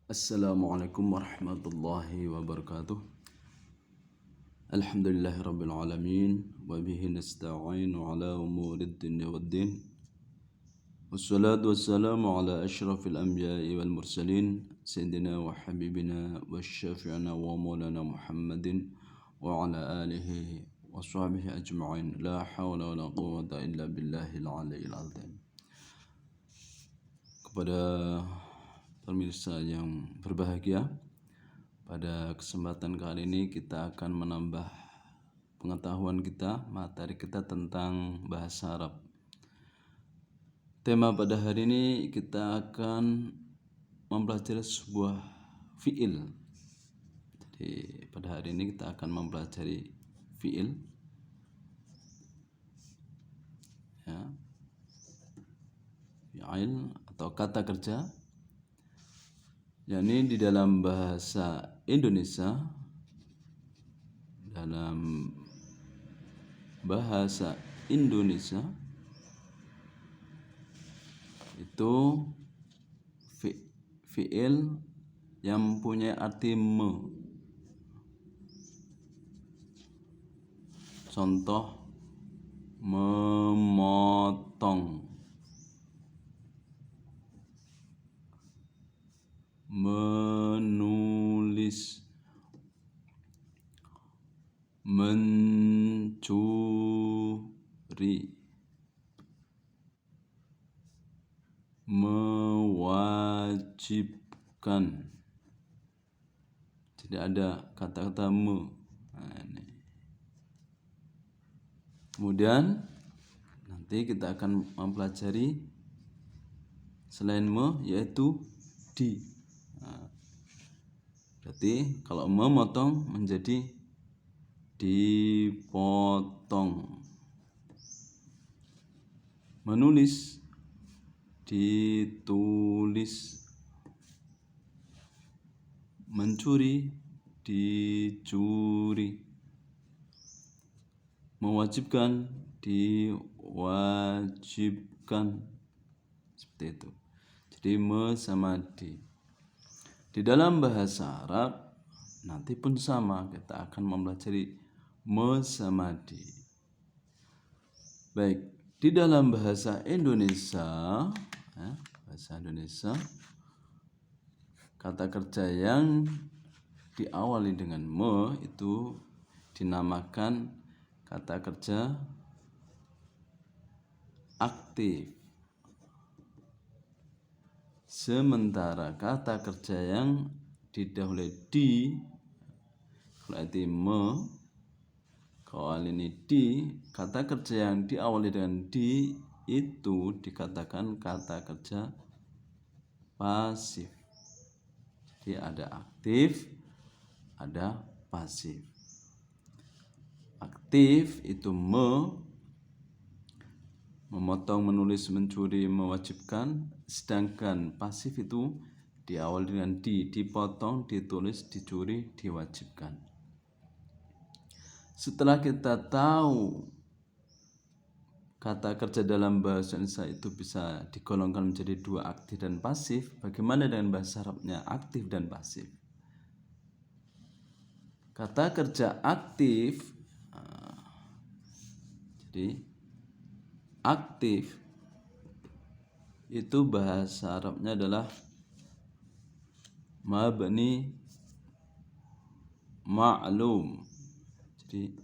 Assalamualaikum warahmatullahi wabarakatuh. Alhamdulillahi rabbil alamin wa bihi nasta'inu ala umurid dunya waddin. Wassalatu wassalamu ala asyrafil anbiya'i wal mursalin sayyidina wa habibina wa syafi'ina wa maulana Muhammadin wa ala alihi wa sahbihi ajma'in. La hawla wa la quwwata illa billahil aliyyil azim. Kepada pemirsa yang berbahagia, pada kesempatan kali ini kita akan menambah pengetahuan kita, materi kita tentang bahasa Arab. Tema pada hari ini kita akan mempelajari sebuah fi'il. Jadi pada hari ini kita akan mempelajari fi'il, ya, fi'il atau kata kerja. Yakni di dalam bahasa Indonesia, itu fi'il yang mempunyai arti me. Contoh, memotong, menulis, mencuri, mewajibkan. Tidak ada kata-kata me. Ini. Kemudian nanti kita akan mempelajari selain me yaitu di. Berarti kalau memotong menjadi dipotong. Menulis, ditulis. Mencuri, dicuri. Mewajibkan, diwajibkan. Seperti itu. Jadi me sama di. Di dalam bahasa Arab nanti pun sama, kita akan mempelajari me sama di. Baik, di dalam bahasa Indonesia, kata kerja yang diawali dengan me itu dinamakan kata kerja aktif. Sementara kata kerja yang didahului di, kalau itu me, kalau ini di, kata kerja yang diawali dengan di itu dikatakan kata kerja pasif. Jadi ada aktif, ada pasif. Aktif itu me, memotong, menulis, mencuri, mewajibkan. Sedangkan pasif itu diawali dengan di, dipotong, ditulis, dicuri, diwajibkan. Setelah kita tahu kata kerja dalam bahasa Indonesia itu bisa digolongkan menjadi dua, aktif dan pasif, bagaimana dengan bahasa Arabnya aktif dan pasif? Kata kerja aktif, jadi aktif itu bahasa Arabnya adalah mabni ma'lum. Jadi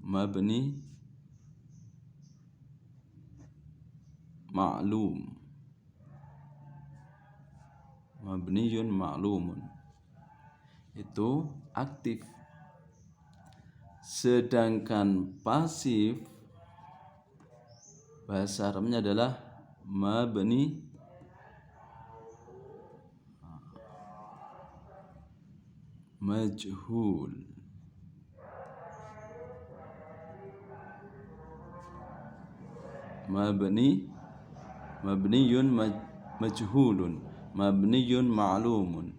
mabni ma'lum, mabniyun ma'lumun, itu aktif. Sedangkan pasif bahasa Arabnya adalah mabni majhul. Mabniyun majhulun, mabniyun ma'lumun.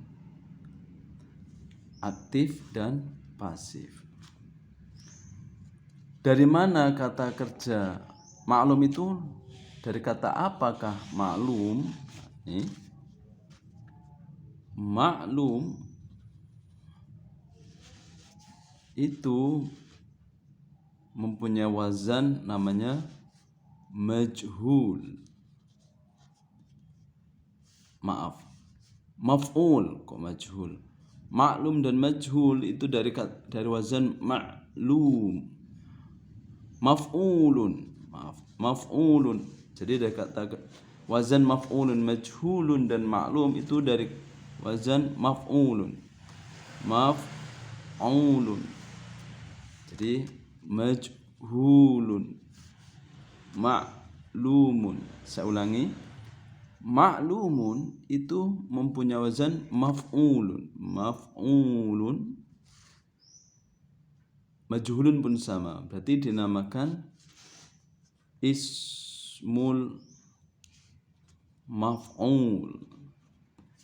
Aktif dan pasif. Dari mana kata kerja maklum itu? Dari kata apakah maklum? Ma'lum itu mempunyai wazan namanya majhul. Maaf, maf'ul kok majhul. Maklum dan majhul itu dari wazan ma'lum. Maf'ulun, maaf, maf'ulun. Jadi dari kata wazan maf'ulun, majhulun dan maklum itu dari wazan maf'ulun. Maf'ulun. Jadi majhulun, ma'lumun. Saya ulangi. Ma'lumun itu mempunyai wazan maf'ulun. Maf'ulun. Majhulun pun sama. Berarti dinamakan ismul maf'ul.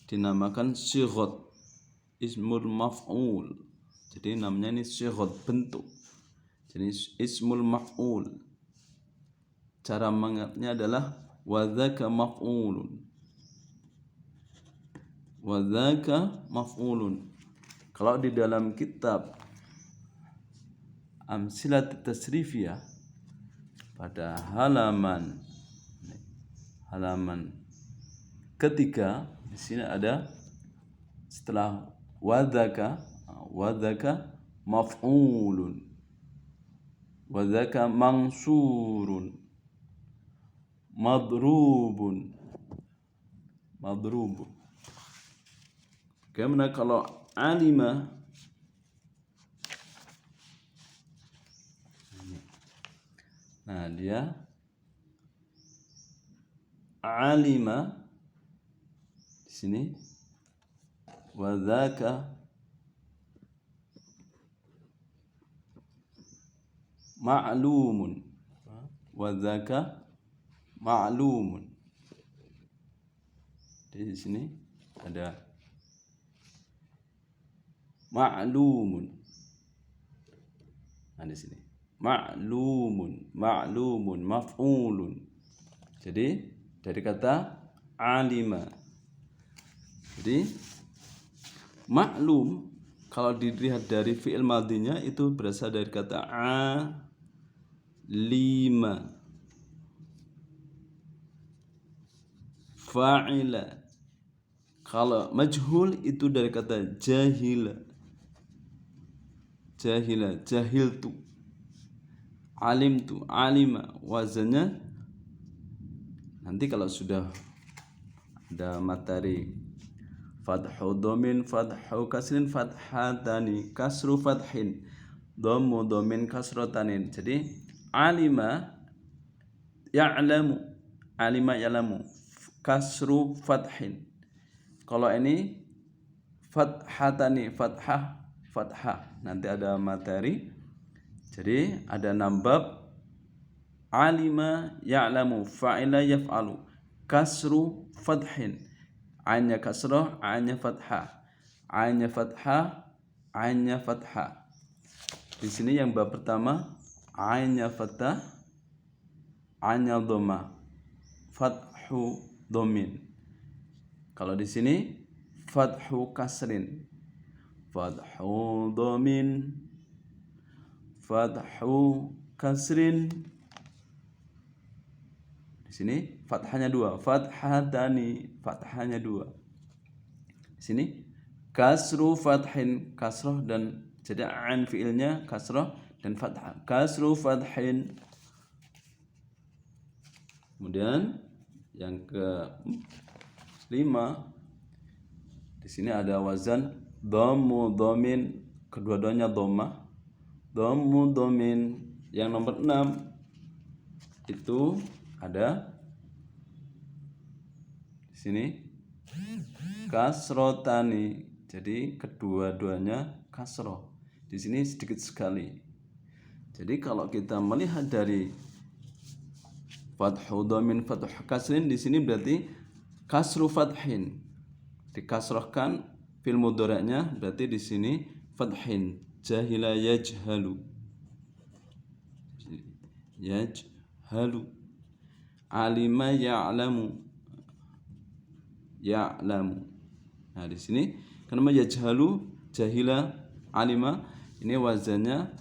Dinamakan sighat. Ismul maf'ul. Jadi namanya ini sighat, bentuk. Jadi ismul maf'ul. Cara mengingatnya adalah wadzaka maf'ulun. Wadzaka maf'ulun. Kalau di dalam kitab Amsilat Tasrifiyah pada halaman ketiga, di sini ada setelah wadzaka maf'ulun. Wadzaka mansurun. Madrubun. Bagaimana kalau alima? Nah, dia alima di sini wadzaka ma'lumun. Wadzaka ma'lumun. Di sini ada ma'lumun. Nah, di sini ma'lumun, maf'ulun. Jadi dari kata alima. Jadi ma'lum kalau dilihat dari fi'il madinya itu berasal dari kata alima. Fa'ila. Kalau majhul itu dari kata jahila. Jahiltu. Alimtu, alima. Wazannya nanti kalau sudah ada materi fathu domin, fathu kasrin, fathatani, kasru fathin, dhammu domin, kasrotanin. Jadi alima ya'lamu, kasru fathin. Kalau ini fathatani, fathah. Nanti ada materi. Jadi ada nambab alima ya'lamu, fa'ila yaf'alu, kasru fathin. Ainnya kasrah, ainnya fathah. Ainnya fathah. Di sini yang bab pertama ainnya fathah, ainnya dhammah, fathu domin. Kalau di sini fathu kasrin, fathu domin, fathu kasrin. Di sini fathahnya 2, fathatani, fathahnya 2. Di sini kasru fathin, kasrah dan jadi an fiilnya kasrah dan fathah. Kasru fathin. Kemudian yang ke-5 di sini ada wazan dhammu dhamin, kedua-duanya dhammah. Dhammu dhamin. Yang nomor 6 itu ada di sini kasrotani. Jadi kedua-duanya kasroh. Di sini sedikit sekali. Jadi kalau kita melihat dari fathu dhamin, fathu kasrin, di sini berarti kasru fathin. Dikasrohkan fil mudhari'nya, berarti di sini fathin. Jahila yajhalu. Alima ya'lamu. Nah, di sini kenapa yajhalu, jahila, alima, ini wazannya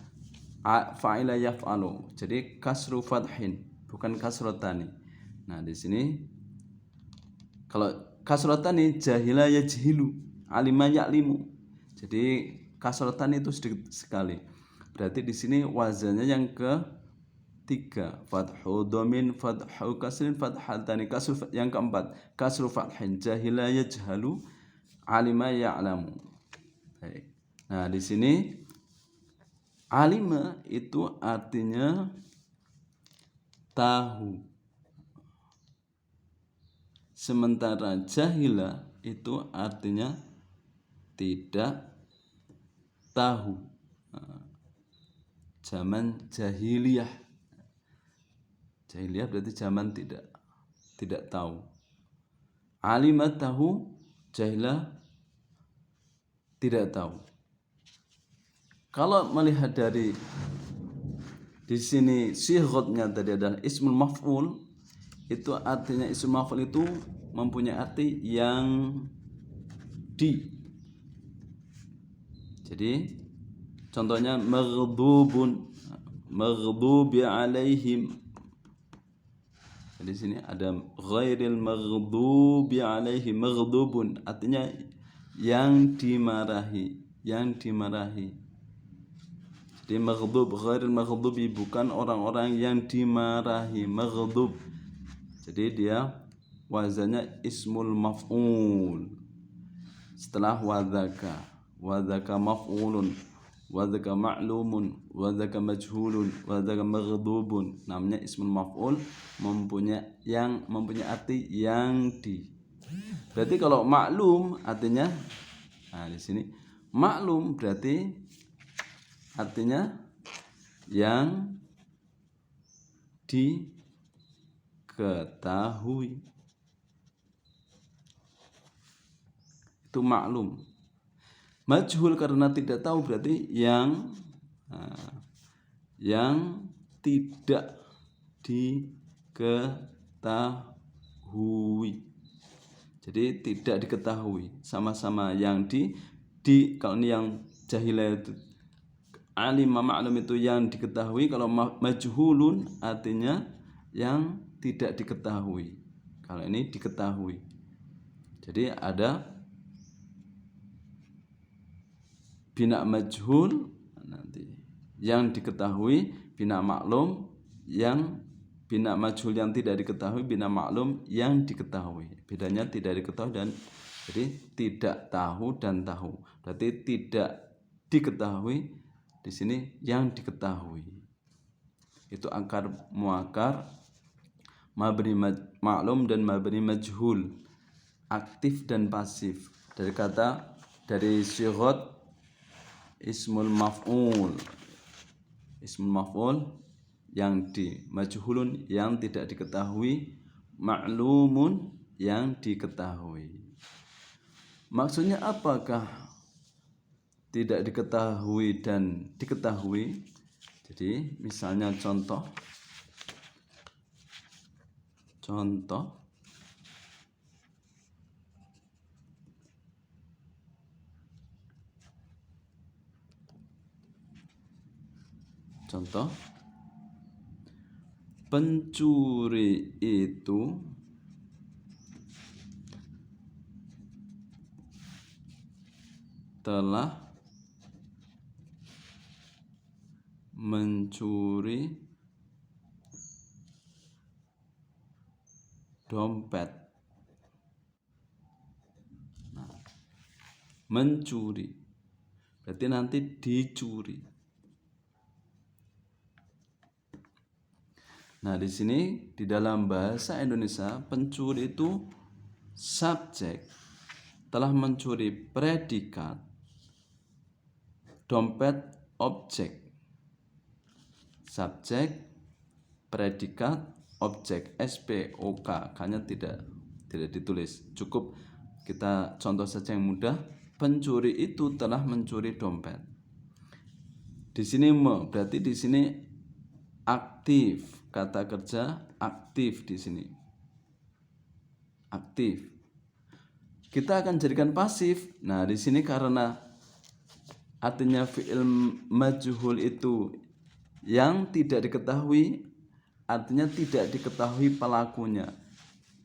fa'ila yaf'alu. Jadi kasru fathin, bukan kasrotani. Nah, di sini kalau kasrotani jahila yajhilu, alima ya'limu. Jadi kasrotani itu sedikit sekali. Berarti di sini wazannya yang ketiga, fathu dhamin, fathu kasrin, fathatani, kasru yang keempat, kasru fathin, jahila yajhalu, alima ya'lamu. Baik. Nah, di sini alima itu artinya tahu. Sementara jahila itu artinya tidak tahu. Zaman jahiliyah. Jahiliyah berarti zaman tidak tahu. Alima tahu, jahila tidak tahu. Kalau melihat dari di sini sighotnya tadi adalah ismul maf'ul, itu artinya ismul maf'ul itu mempunyai arti yang di. Jadi contohnya maghdubun, maghdubi alaihim. Di sini ada ghairil maghdubi alaihim, maghdubun artinya yang dimarahi, yang dimarahi. Jadi maghdub, ghairil maghdubi bukan orang-orang yang dimarahi, maghdub. Jadi dia wazannya ismul maf'ul. Setelah wadzaka maf'ulun, wadzaka ma'lumun, wadzaka majhulun, wadzaka maghdubun. Namanya ismul maf'ul, mempunyai arti yang di. Berarti kalau maklum artinya, nah di sini maklum berarti artinya yang diketahui. Itu maklum. Majhul karena tidak tahu berarti yang tidak diketahui. Jadi tidak diketahui, sama-sama yang di kalau ini yang jahilah itu alim ma'lum itu yang diketahui, kalau majhulun artinya yang tidak diketahui. Kalau ini diketahui. Jadi ada bina majhul nanti yang diketahui, bina maklum yang bina majhul yang tidak diketahui, bina maklum yang diketahui. Bedanya tidak diketahui dan jadi tidak tahu dan tahu. Berarti tidak diketahui, di sini yang diketahui. Itu akar muakar mabni maklum dan mabni majhul, aktif dan pasif. Dari sighat ismul maf'ul. Ismul maf'ul yang di, majhulun yang tidak diketahui, ma'lumun yang diketahui. Maksudnya apakah tidak diketahui dan diketahui? Jadi misalnya contoh pencuri itu telah mencuri dompet. Nah, mencuri berarti nanti dicuri. Nah, di sini di dalam bahasa Indonesia pencuri itu subjek, telah mencuri predikat, dompet objek. Subjek, predikat, objek, SPOK, hanya tidak ditulis. Cukup kita contoh saja yang mudah. Pencuri itu telah mencuri dompet. Di sini berarti di sini aktif, kata kerja aktif di sini. Aktif. kita akan jadikan pasif. Nah, di sini karena artinya fi'il majhul itu yang tidak diketahui, artinya tidak diketahui pelakunya.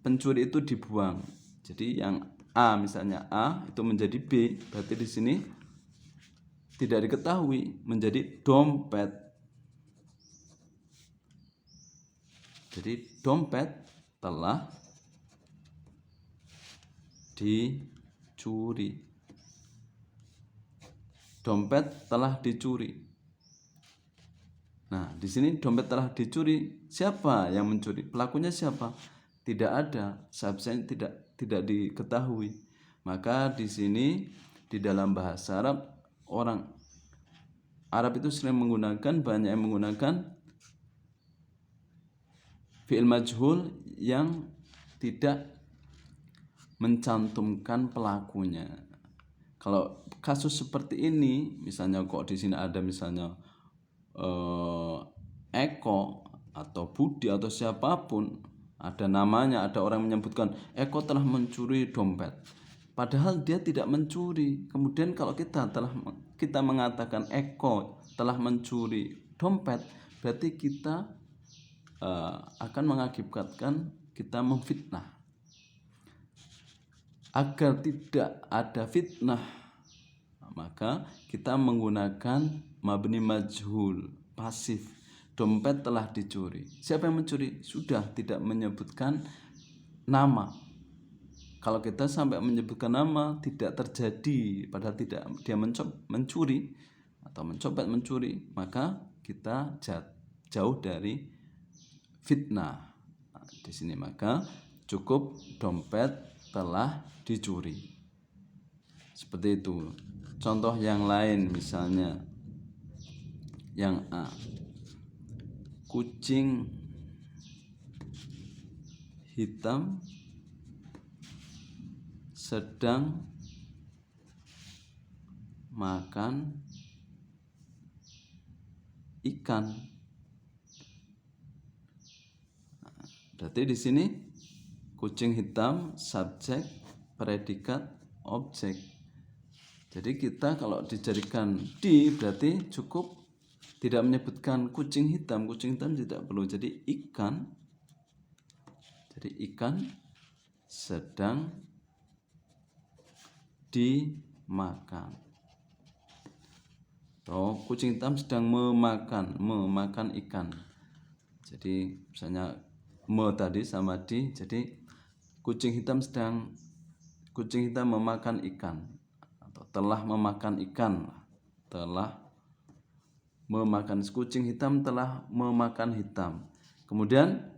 Pencuri itu dibuang. Jadi yang A, misalnya A itu menjadi B, berarti di sini tidak diketahui menjadi dompet. Jadi dompet telah dicuri. Dompet telah dicuri. Nah, di sini dompet telah dicuri. Siapa yang mencuri? Pelakunya siapa? Tidak ada, subjeknya tidak diketahui. Maka di sini di dalam bahasa Arab, orang Arab itu sering menggunakan, banyak yang menggunakan fi'il majhul yang tidak mencantumkan pelakunya. Kalau kasus seperti ini, misalnya kok di sini ada misalnya Eko atau Budi atau siapapun, ada namanya, ada orang menyebutkan Eko telah mencuri dompet, padahal dia tidak mencuri. Kemudian kalau kita mengatakan Eko telah mencuri dompet, berarti kita akan mengakibatkan kita memfitnah. Agar tidak ada fitnah, maka kita menggunakan mabni majhul, pasif. Dompet telah dicuri. Siapa yang mencuri? Sudah tidak menyebutkan nama. Kalau kita sampai menyebutkan nama, tidak terjadi, padahal tidak dia mencuri atau mencuri, maka kita jauh dari fitnah. Nah, di sini maka cukup dompet telah dicuri. Seperti itu. Contoh yang lain misalnya yang A. Kucing hitam sedang makan ikan. Berarti di sini kucing hitam subjek, predikat, objek. Jadi kita kalau dijadikan di, berarti cukup tidak menyebutkan kucing hitam tidak perlu. Jadi ikan sedang dimakan. Kucing hitam sedang memakan ikan. Jadi misalnya tadi sama di, jadi kucing hitam memakan ikan atau telah memakan ikan. Kucing hitam telah memakan hitam. Kemudian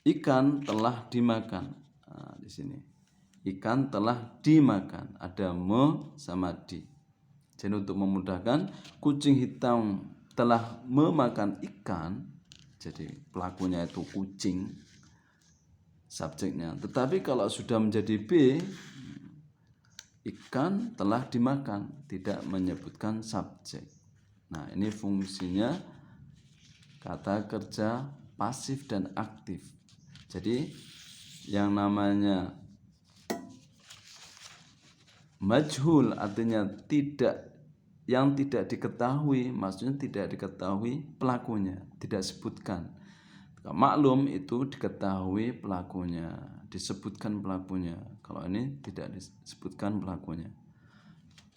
ikan telah dimakan. Nah, di sini ikan telah dimakan, ada sama di. Jadi untuk memudahkan, kucing hitam telah memakan ikan, jadi pelakunya itu kucing, subjeknya. Tetapi kalau sudah menjadi B, ikan telah dimakan, tidak menyebutkan subjek. Nah, ini fungsinya kata kerja pasif dan aktif. Jadi yang namanya majhul artinya yang tidak diketahui, maksudnya tidak diketahui pelakunya, tidak sebutkan. Maklum itu diketahui pelakunya, disebutkan pelakunya. Kalau ini tidak disebutkan pelakunya.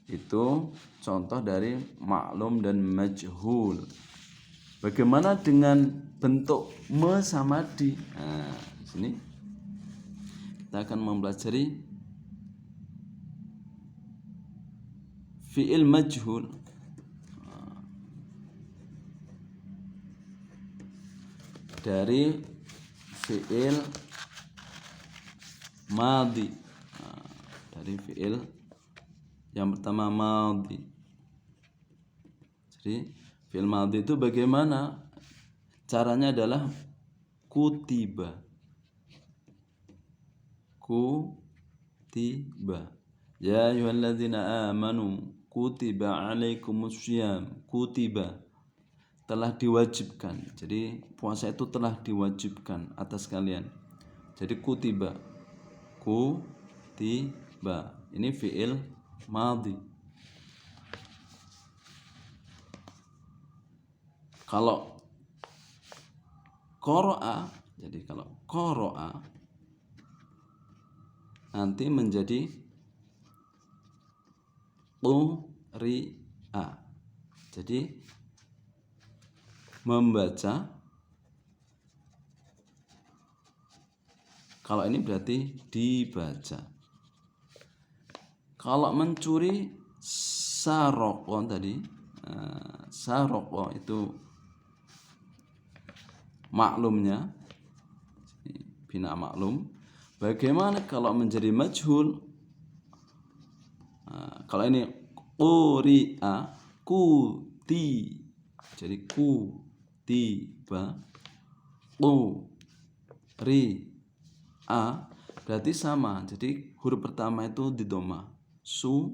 Itu contoh dari maklum dan majhul. Bagaimana dengan bentuk me sama di? Nah, di sini kita akan mempelajari fi'il majhul. Dari fi'il madhi. Dari fi'il yang pertama madhi. Jadi fi'il madhi itu bagaimana? Caranya adalah kutiba. Ya ayyuhalladzina amanu kutiba alaikumussyam. Kutiba telah diwajibkan. Jadi puasa itu telah diwajibkan atas kalian. Jadi kutiba ba. Ini fi'il madhi. Kalau qara'a, jadi kalau qara'a nanti menjadi quri'a. Jadi membaca. Kalau ini berarti dibaca. Kalau mencuri saroko tadi, saroko itu maklumnya, bina maklum. Bagaimana kalau menjadi majhul? Kalau ini quri'a, kuti, jadi kutiba, quri'a berarti sama. Jadi huruf pertama itu di dhamma su,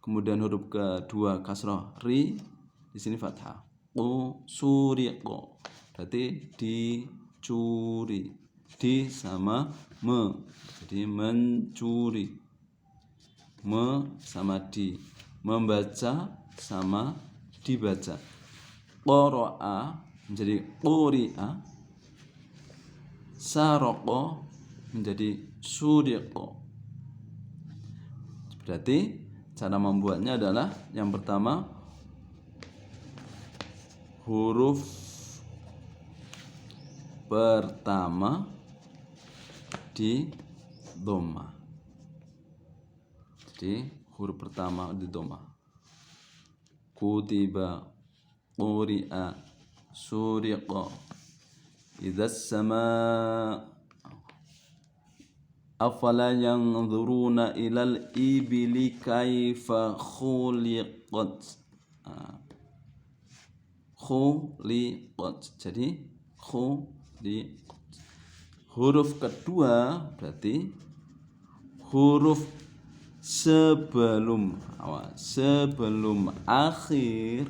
kemudian huruf kedua kasrah ri, di sini fathah. Suriqo berarti dicuri. Di sama me, jadi mencuri. Me sama di, membaca sama dibaca. Qara'a menjadi quri'a, saraqo menjadi suriqo. Berarti cara membuatnya adalah yang pertama huruf pertama di dhamma. Jadi huruf pertama di dhamma. Kutiba, quri'a, suriqa. Idzas samaa afala yanzuruna ilal ibili kaifa khuliqat. Khuliqat. Jadi khuliqat. Huruf kedua berarti huruf sebelum akhir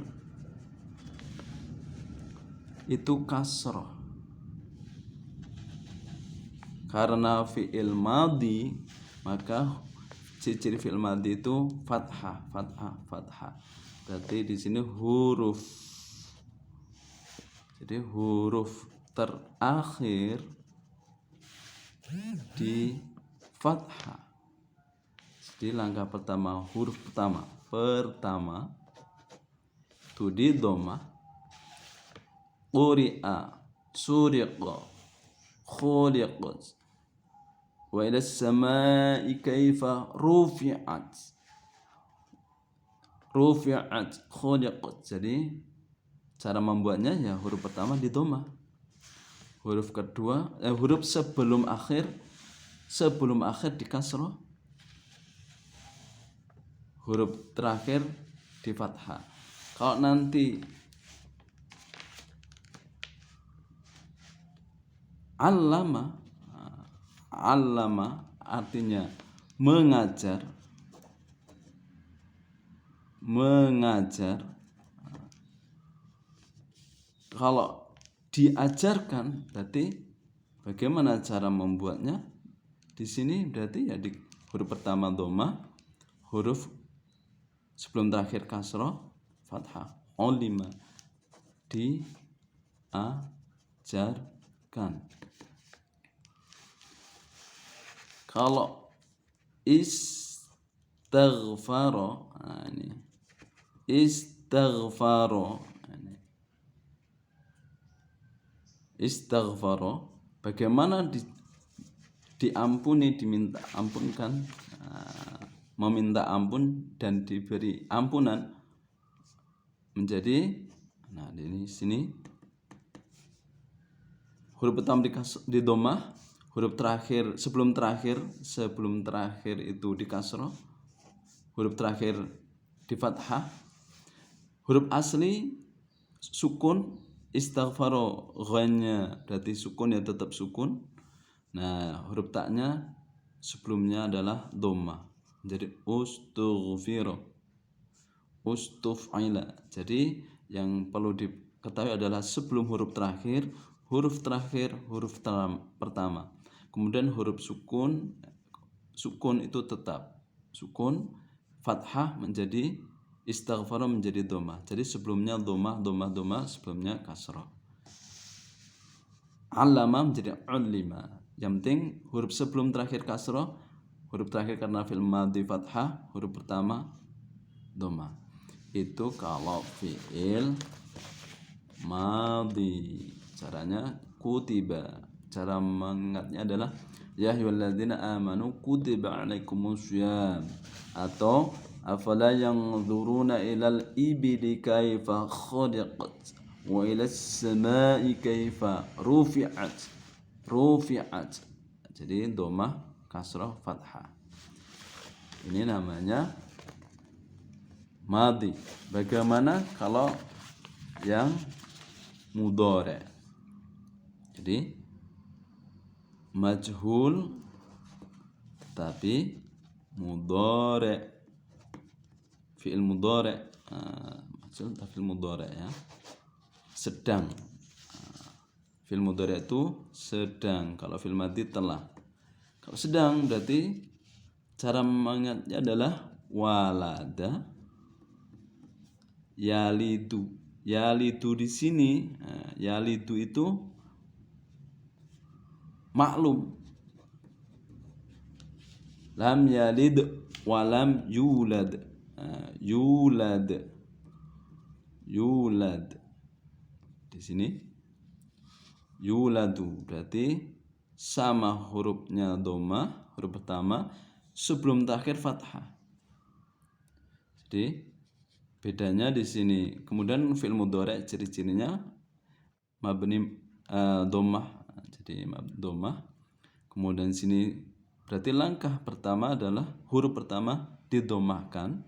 itu kasrah. Karena fi'il madhi, maka ciri fi'il madhi itu fathah. Berarti di sini huruf. Jadi huruf terakhir di fathah. Jadi langkah pertama, huruf pertama itu di dhamma. Quri'a, suriqa, khuliqat. Wa ilas samaa'i kaifa rufi'at, khuliqat. Jadi cara membuatnya ya huruf pertama di dhamma. Huruf kedua, huruf sebelum akhir di kasrah. Huruf terakhir di fathah. Kalau nanti allama artinya mengajar. Kalau diajarkan berarti bagaimana cara membuatnya? Di sini berarti ya di huruf pertama dhamma, huruf sebelum terakhir kasrah, fathah. Ulima, diajarkan. Kalau istaghfaro, ini istaghfaro, bagaimana diampuni, diminta ampunkan, meminta ampun dan diberi ampunan menjadi, nah di sini huruf pertama di dhamma, huruf terakhir sebelum terakhir itu di kasrah, huruf terakhir di fathah, huruf asli sukun. Istaghfaro ghannya berarti sukun ya, tetap sukun. Nah huruf taknya sebelumnya adalah dhamma, jadi ustughfiro, ustuf'ila. Jadi yang perlu diketahui adalah sebelum huruf terakhir pertama, kemudian huruf sukun itu tetap sukun, fathah menjadi istaghfara menjadi dhammah. Jadi sebelumnya dhammah, sebelumnya kasrah. Allama menjadi ulima. Yang penting huruf sebelum terakhir kasrah, huruf terakhir karena fi'il madhi fathah, huruf pertama dhammah. Itu kalau fi'il madhi. Caranya kutiba. Cara mengingatnya adalah ya ayyuhalladzina amanu kutiba alaikumussyam, atau afala yanzuruna ilal ibili kaifa khuliqat wa ilas samai kaifa rufi'at. Jadi dhammah, kasrah, fathah. Ini namanya madhi. Bagaimana kalau yang mudhari'? Jadi majhul tapi mudhari', fi'il mudhari', majhul tapi fi'il mudhari' ya, sedang. Fi'il mudhari' itu sedang. Kalau fi'il madhi telah. Kalau sedang berarti cara mengingatnya adalah walada yalidu. Yalidu di sini, yalidu itu maklum. Lam yalid wa lam yulad. Yulad. Di sini yuladu berarti sama hurufnya dhammah, huruf pertama, sebelum terakhir fathah. Jadi bedanya di sini. Kemudian fi'il mudhari' ciri-cirinya mabni dhammah. Jadi dhammah. Kemudian sini berarti langkah pertama adalah huruf pertama didomahkan,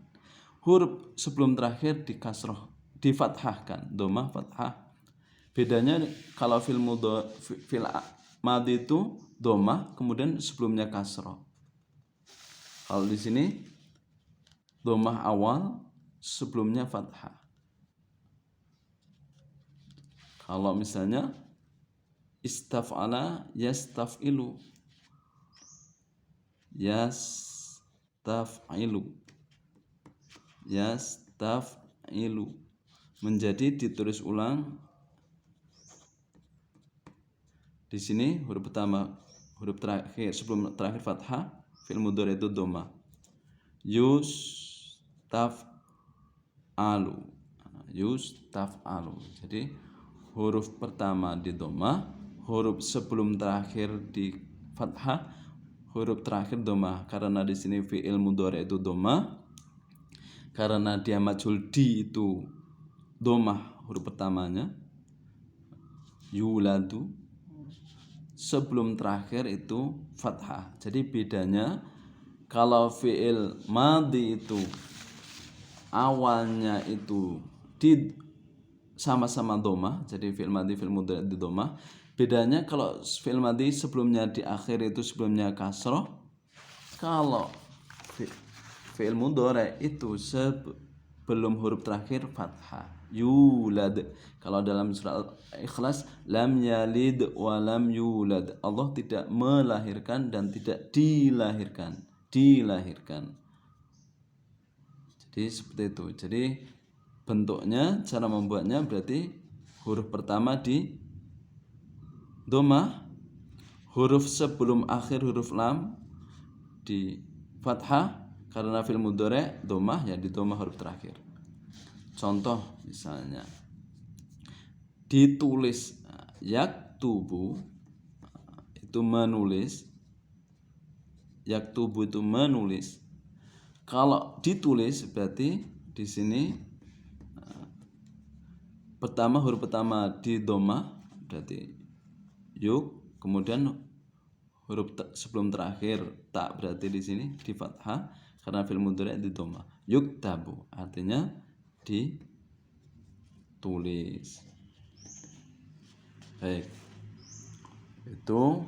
huruf sebelum terakhir di kasroh, difathahkan, dhammah fathah. Bedanya kalau fi'il madhi itu dhammah, kemudian sebelumnya kasroh. Kalau di sini dhammah awal, sebelumnya fathah. Kalau misalnya istaf'ala yastaf'ilu, yastaf'ilu menjadi ditulis ulang. Di sini huruf pertama, huruf terakhir sebelum terakhir fathah, fi'il mudhari' itu dhammah. Yustaf'alu. Jadi huruf pertama di dhammah, huruf sebelum terakhir di fathah, huruf terakhir dhammah. Karena di sini fi'il mudhari' itu dhammah, karena dia majhul di itu dhammah huruf pertamanya, yuladu, sebelum terakhir itu fathah. Jadi bedanya kalau fi'il madhi itu awalnya itu di sama-sama dhammah, jadi fi'il madhi fi'il mudhari' di dhammah. Bedanya kalau fi'il madhi sebelumnya di akhir itu sebelumnya kasroh. Kalau fi'il mudhari' itu sebelum huruf terakhir fathah, yulad. Kalau dalam surah Ikhlas, lam yalid wa lam yulad. Allah tidak melahirkan dan tidak dilahirkan. Jadi seperti itu. Jadi bentuknya, cara membuatnya berarti huruf pertama di dhammah, huruf sebelum akhir huruf lam di fathah, karena fi'il mudhari' dhammah ya di dhammah huruf terakhir. Contoh misalnya ditulis, yaktubu itu menulis, yaktubu itu menulis. Kalau ditulis berarti di sini pertama, huruf pertama di dhammah berarti yuk, kemudian huruf sebelum terakhir tak berarti di sini di fathah karena fi'il mudhari' di dhammah. Yuktabu artinya ditulis. Baik. Itu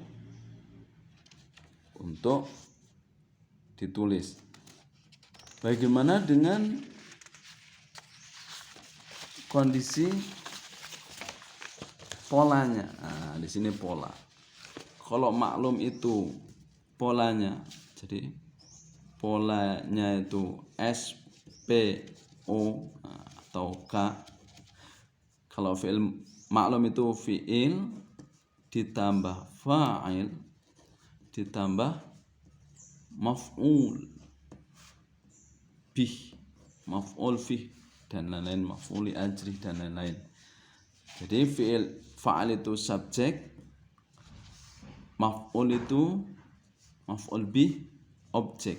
untuk ditulis. Bagaimana dengan kondisi polanya? Nah, di sini pola. Kalau maklum itu polanya, jadi polanya itu S, P, O atau K. Kalau fi'il maklum itu fi'il ditambah fa'il ditambah maf'ul bih, maf'ul fih dan lain-lain, maf'ul ajrih dan lain-lain. Jadi fi'il fa'il itu subjek, maf'ul itu maf'ul bih objek,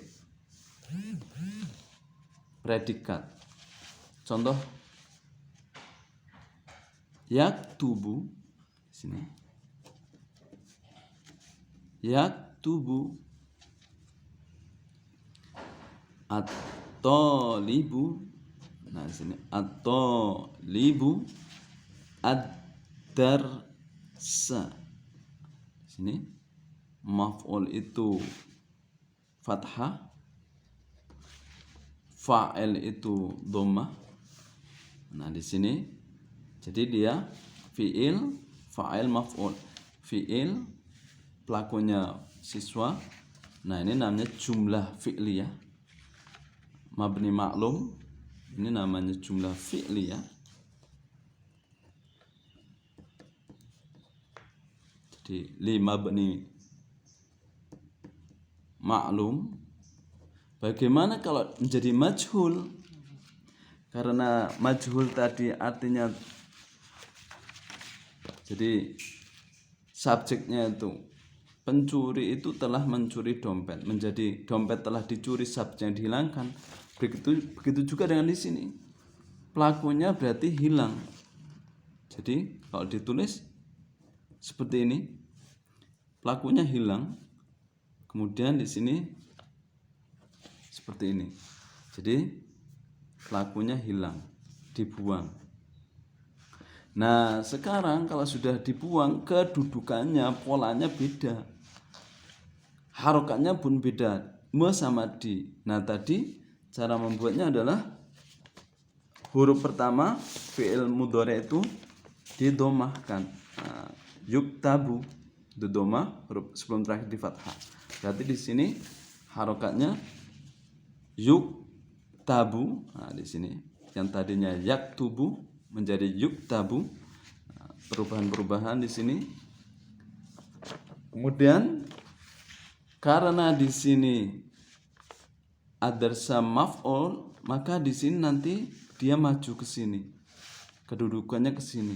predikat. Contoh yaktubu di sini. Yaktubu at-talibu. Nah, di sini at-talibu ad-darsa. Di sini maf'ul itu fathah, fa'il itu dhammah. Nah, di sini jadi dia fi'il, fa'il, maf'ul. Fi'il pelakunya siswa. Nah, ini namanya jumlah fi'liyah. Mabni maklum, ini namanya jumlah fi'liyah. Jadi li mabni maklum. Bagaimana kalau menjadi majhul? Karena majhul tadi artinya, jadi subjeknya itu pencuri itu telah mencuri dompet, menjadi dompet telah dicuri, subjeknya dihilangkan. Begitu juga dengan di sini. Pelakunya berarti hilang. Jadi kalau ditulis seperti ini, pelakunya hilang. Kemudian di sini seperti ini. Jadi pelakunya hilang, dibuang. Nah, sekarang kalau sudah dibuang, kedudukannya, polanya beda. Harokatnya pun beda. Me sama di. Nah, tadi cara membuatnya adalah huruf pertama fi'il mudhari itu didomahkan. Nah, yuktabu itu domah, huruf sebelum terakhir di fathah. Berarti di sini harokatnya yuktabu. Nah, di sini yang tadinya yaktubu menjadi yuktabu. Nah, perubahan-perubahan di sini. Kemudian karena di sini adarsa maf'ul, maka di sini nanti dia maju ke sini. Kedudukannya ke sini.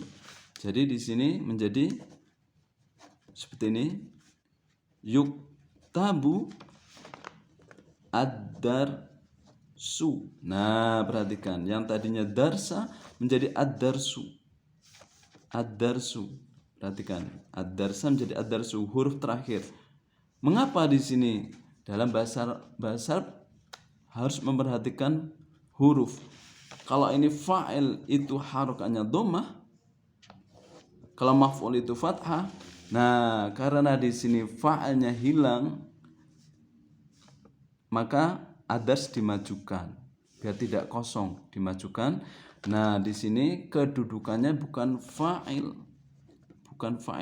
Jadi di sini menjadi seperti ini. Yuktabu ad-darsu. Nah, perhatikan, yang tadinya darsa menjadi ad-darsu. Ad-darsu. Perhatikan, ad-darsa menjadi ad-darsu, huruf terakhir. Mengapa di sini dalam bahasa harus memperhatikan huruf? Kalau ini fa'il itu harokatnya dhammah, kalau maf'ul itu fathah. Nah, karena di sini fa'ilnya hilang, maka adas dimajukan biar tidak kosong, dimajukan. Nah, di sini kedudukannya bukan fa'il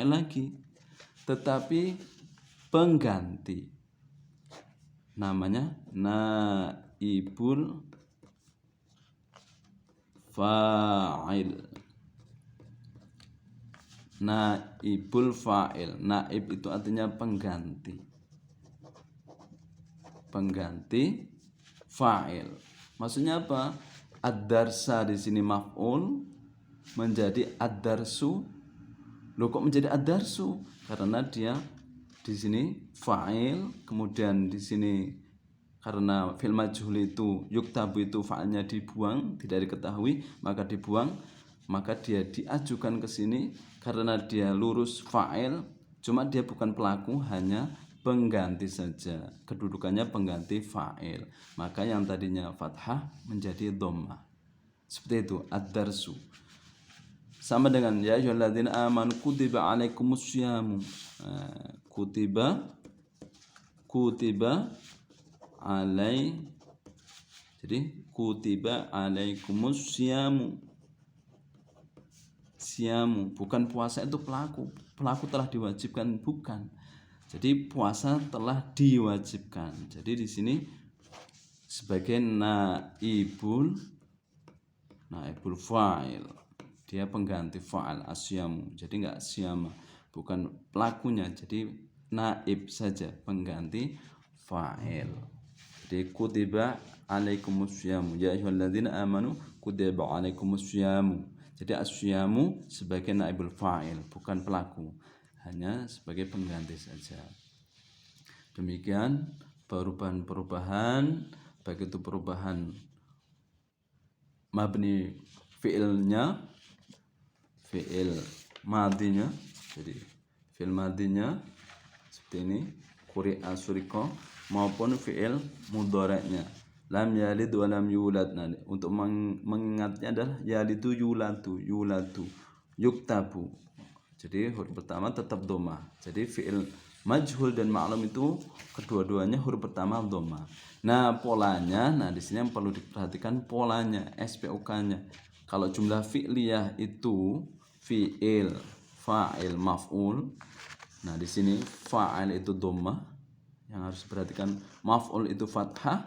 lagi, tetapi pengganti. Namanya naibul fa'il. Naibul fa'il. Naib itu artinya pengganti. Pengganti fa'il. Maksudnya apa? Ad-darsa di sini maf'ul menjadi ad-darsu. Loh, kok menjadi ad-darsu? Karena dia di sini fa'il, kemudian di sini karena fi'il majhul itu yuktabu itu fa'ilnya dibuang, tidak diketahui, maka dibuang, maka dia diajukan ke sini karena dia lurus fa'il, cuma dia bukan pelaku, hanya pengganti saja. Kedudukannya pengganti fa'il. Maka yang tadinya fathah menjadi dhammah. Seperti itu, ad-darsu. Sama dengan ya ayyuhalladzina amanu kutiba alaikumus syamu. Kutiba alai. Jadi kutiba alaikumus syamu. Syamu bukan puasa itu pelaku. Pelaku telah diwajibkan, bukan. Jadi puasa telah diwajibkan. Jadi di sini sebagai naibul fa'il. Dia pengganti fa'al asyamu. Jadi enggak syama, bukan pelakunya. Jadi naib saja, pengganti fa'il. Jadi kutiba alaikumusyamu ya ayyuhalladzina amanu kutiba alaikumusyamu. Jadi asyamu sebagai naibul fa'il, bukan pelaku, hanya sebagai pengganti saja. Demikian perubahan-perubahan, baik itu perubahan mabni fi'ilnya, fi'il madinya. Jadi fi'il madinya seperti ini, quri'a suriqa, maupun fi'il mudhari'nya, lam yalid wa lam yulad. Nah, untuk mengingatnya adalah yalidu yulatu, yuktabu. Jadi huruf pertama tetap dhammah. Jadi fi'il majhul dan ma'lum itu kedua-duanya huruf pertama dhammah. Nah, polanya, di sini yang perlu diperhatikan polanya, SPOK-nya. Kalau jumlah fi'liyah itu fi'il, fa'il, maf'ul. Nah, di sini fa'il itu dhammah. Yang harus diperhatikan maf'ul itu fathah.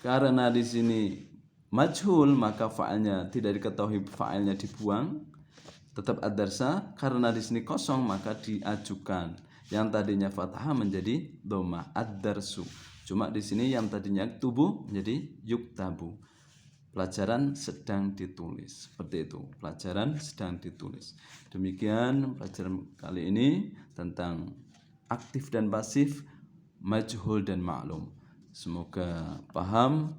Karena di sini majhul, maka fa'ilnya tidak diketahui, fa'ilnya dibuang. Tetap ad-darsa. Karena di sini kosong, maka diajukan. Yang tadinya fathah menjadi dhammah, ad-darsu. Cuma di sini yang tadinya tubuh menjadi yuktabu. Pelajaran sedang ditulis. Seperti itu. Pelajaran sedang ditulis. Demikian pelajaran kali ini tentang aktif dan pasif, majhul dan ma'lum. Semoga paham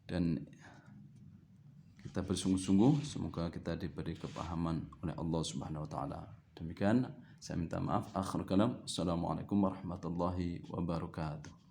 dan kita bersungguh-sungguh. Semoga kita diberi kepahaman oleh Allah Subhanahu wa taala. Demikian saya minta maaf. Akhir kalam. Assalamualaikum warahmatullahi wabarakatuh.